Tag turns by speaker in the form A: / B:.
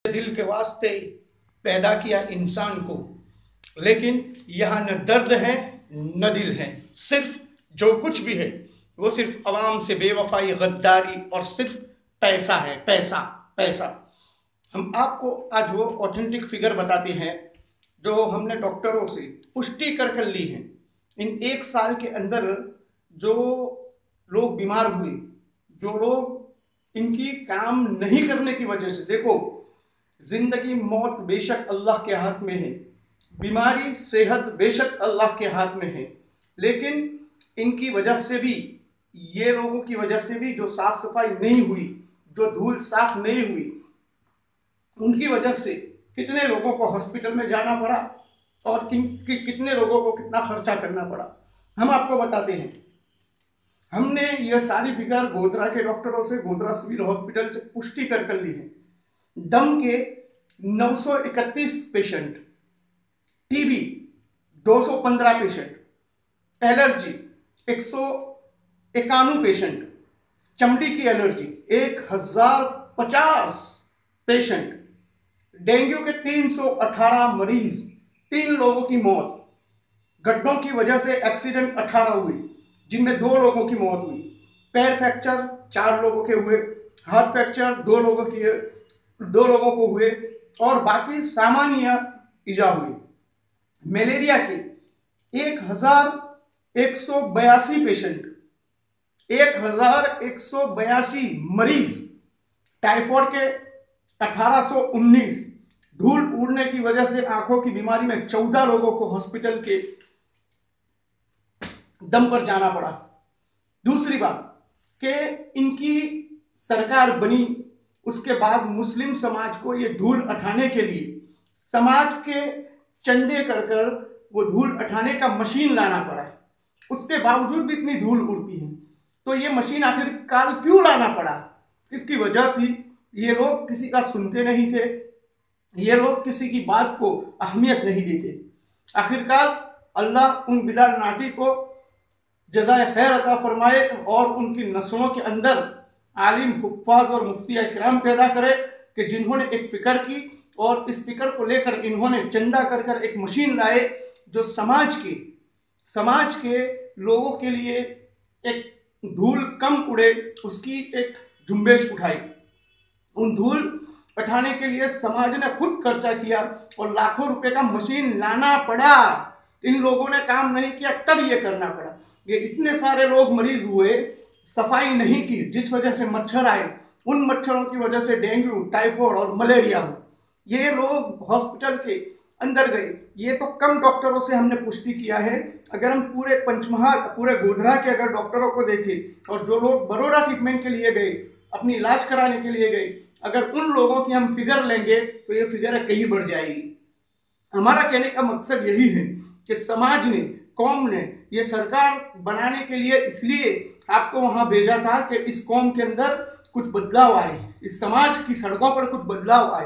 A: दिल के वास्ते पैदा किया इंसान को, लेकिन यहाँ न दर्द है न दिल है। सिर्फ जो कुछ भी है वो सिर्फ अवाम से बेवफाई, गद्दारी और सिर्फ पैसा है। पैसा पैसा। हम आपको आज वो ऑथेंटिक फिगर बताते हैं जो हमने डॉक्टरों से पुष्टि कर ली है। इन 1 साल के अंदर जो लोग बीमार हुए, जो लोग इनकी काम नहीं करने की वजह से, देखो जिंदगी मौत बेशक अल्लाह के हाथ में है, बीमारी सेहत बेशक अल्लाह के हाथ में है, लेकिन इनकी वजह से भी, ये लोगों की वजह से भी जो साफ सफाई नहीं हुई, जो धूल साफ नहीं हुई, उनकी वजह से कितने लोगों को हॉस्पिटल में जाना पड़ा और कितने लोगों को कितना खर्चा करना पड़ा। हम आपको बताते हैं। हमने ये सारी फिगर गोधरा के डॉक्टरों से, गोधरा सिविल हॉस्पिटल से पुष्टि कर ली है। दम के 931 patient, TB 215 patient, allergy 191 patient, चमड़ी की एलर्जी 1050 पेशेंट, डेंगू के 318 मरीज, 3 लोगों की मौत, गड्ढों की वजह से एक्सीडेंट 18 हुए जिनमें 2 लोगों की मौत हुई, पैर फ्रैक्चर 4 लोगों के हुए, हाथ फ्रैक्चर 2 लोगों को हुए और बाकी सामान्य इजा हुई। मलेरिया के 1182 पेशेंट, 1182 मरीज, टाइफाइड के 1819, धूल उड़ने की वजह से आंखों की बीमारी में 14 लोगों को हॉस्पिटल के दम पर जाना पड़ा। दूसरी बात कि इनकी सरकार बनी उसके बाद मुस्लिम समाज को ये धूल उठाने के लिए समाज के चंदे कर वो धूल उठाने का मशीन लाना पड़ा है। उसके बावजूद भी इतनी धूल उड़ती है, तो ये मशीन आखिरकार क्यों लाना पड़ा? इसकी वजह थी ये लोग किसी का सुनते नहीं थे, ये लोग किसी की बात को अहमियत नहीं देते। आखिरकार अल्लाह उन बिलाल नाटी को जज़ाए खैर अता फरमाए और उनकी नस्लों के अंदर आलिम, हुफ्फाज और मुफ्ती इकराम पैदा करे कि जिन्होंने एक फिक्र की और इस फिक्र को लेकर इन्होंने चंदा कर एक मशीन लाए जो समाज के लोगों के लिए एक धूल कम उड़े उसकी एक झुंबेश उठाई। उन धूल उठाने के लिए समाज ने खुद खर्चा किया और लाखों रुपए का मशीन लाना पड़ा। इन लोगों ने काम नहीं किया, तब ये करना पड़ा। ये इतने सारे लोग मरीज हुए, सफाई नहीं की जिस वजह से मच्छर आए, उन मच्छरों की वजह से डेंगू, टाइफाइड और मलेरिया हो। ये लोग हॉस्पिटल के अंदर गए। ये तो कम डॉक्टरों से हमने पुष्टि किया है। अगर हम पूरे पंचमहाल, पूरे गोधरा के अगर डॉक्टरों को देखें और जो लोग बड़ौदा ट्रीटमेंट के लिए गए, अपनी इलाज कराने के लिए गए, अगर उन लोगों की हम फिगर लेंगे तो ये फिगर कहीं बढ़ जाएगी। हमारा कहने का मकसद यही है कि समाज ने, कौम ने ये सरकार बनाने के लिए इसलिए आपको वहां भेजा था कि इस कौम के अंदर कुछ बदलाव आए, इस समाज की सड़कों पर कुछ बदलाव आए।